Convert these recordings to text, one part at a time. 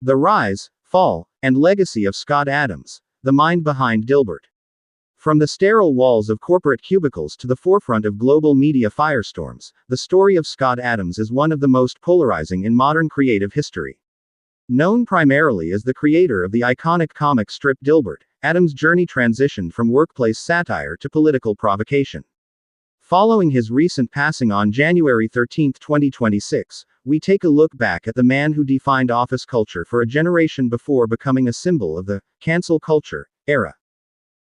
The Rise, Fall, and Legacy of Scott Adams, the mind behind Dilbert. From the sterile walls of corporate cubicles to the forefront of global media firestorms, the story of Scott Adams is one of the most polarizing in modern creative history. Known primarily as the creator of the iconic comic strip Dilbert, Adams' journey transitioned from workplace satire to political provocation. Following his recent passing on January 13, 2026, we take a look back at the man who defined office culture for a generation before becoming a symbol of the cancel culture era.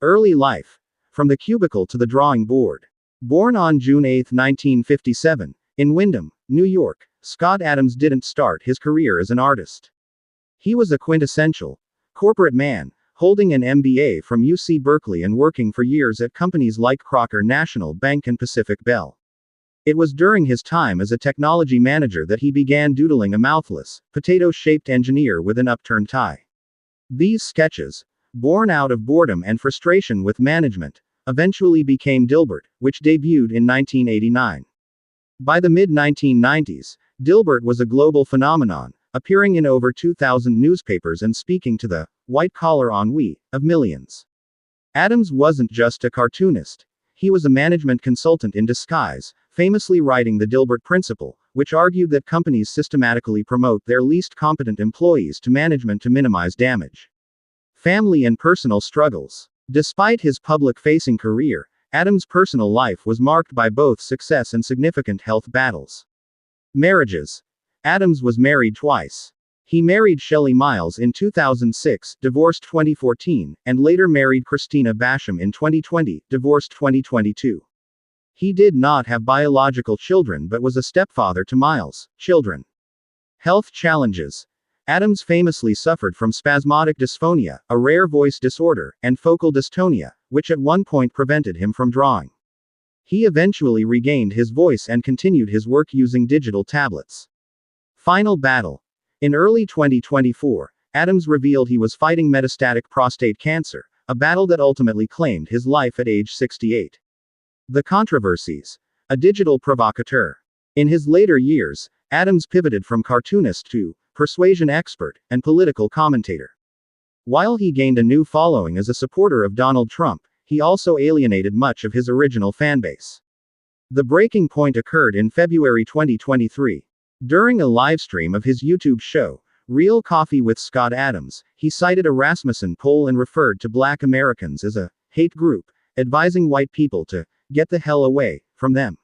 Early life. From the cubicle to the drawing board. Born on June 8, 1957, in Windham, New York, Scott Adams didn't start his career as an artist. He was a quintessential corporate man, holding an MBA from UC Berkeley and working for years at companies like Crocker, National Bank and Pacific Bell. It was during his time as a technology manager that he began doodling a mouthless, potato-shaped engineer with an upturned tie. These sketches, born out of boredom and frustration with management, eventually became Dilbert, which debuted in 1989. By the mid-1990s, Dilbert was a global phenomenon, appearing in over 2,000 newspapers and speaking to the white-collar ennui of millions. Adams wasn't just a cartoonist. He was a management consultant in disguise, famously writing the Dilbert Principle, which argued that companies systematically promote their least competent employees to management to minimize damage. Family and personal struggles. Despite his public-facing career, Adams' personal life was marked by both success and significant health battles. Marriages. Adams was married twice. He married Shelley Miles in 2006, divorced 2014, and later married Christina Basham in 2020, divorced 2022. He did not have biological children but was a stepfather to Miles' children. Health challenges. Adams famously suffered from spasmodic dysphonia, a rare voice disorder, and focal dystonia, which at one point prevented him from drawing. He eventually regained his voice and continued his work using digital tablets. Final battle. In early 2024, Adams revealed he was fighting metastatic prostate cancer, a battle that ultimately claimed his life at age 68. The controversies. A digital provocateur. In his later years, Adams pivoted from cartoonist to persuasion expert and political commentator. While he gained a new following as a supporter of Donald Trump, he also alienated much of his original fanbase. The breaking point occurred in February 2023. During a livestream of his YouTube show, Real Coffee with Scott Adams, he cited a Rasmussen poll and referred to Black Americans as a hate group, advising white people to get the hell away from them.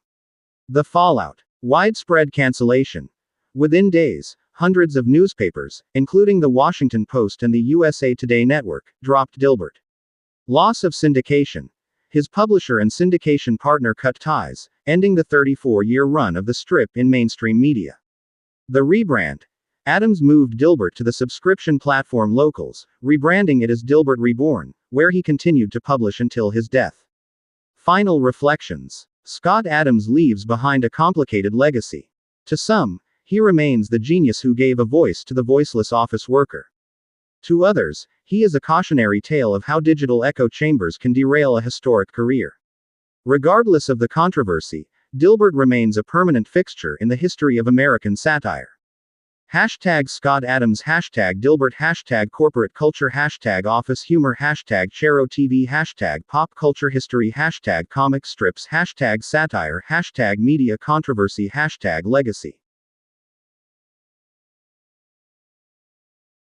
The fallout. Widespread cancellation. Within days, hundreds of newspapers, including the Washington Post and the USA Today Network, dropped Dilbert. Loss of syndication. His publisher and syndication partner cut ties, ending the 34-year run of the strip in mainstream media. The rebrand. Adams moved Dilbert to the subscription platform Locals, rebranding it as Dilbert Reborn, where he continued to publish until his death. Final reflections. Scott Adams leaves behind a complicated legacy. To some, he remains the genius who gave a voice to the voiceless office worker. To others, he is a cautionary tale of how digital echo chambers can derail a historic career. Regardless of the controversy, Dilbert remains a permanent fixture in the history of American satire. Hashtag Scott Adams, hashtag Dilbert, hashtag corporate culture, hashtag office humor, hashtag Chero TV, hashtag pop culture history, hashtag comic strips, hashtag satire, hashtag media controversy, hashtag legacy.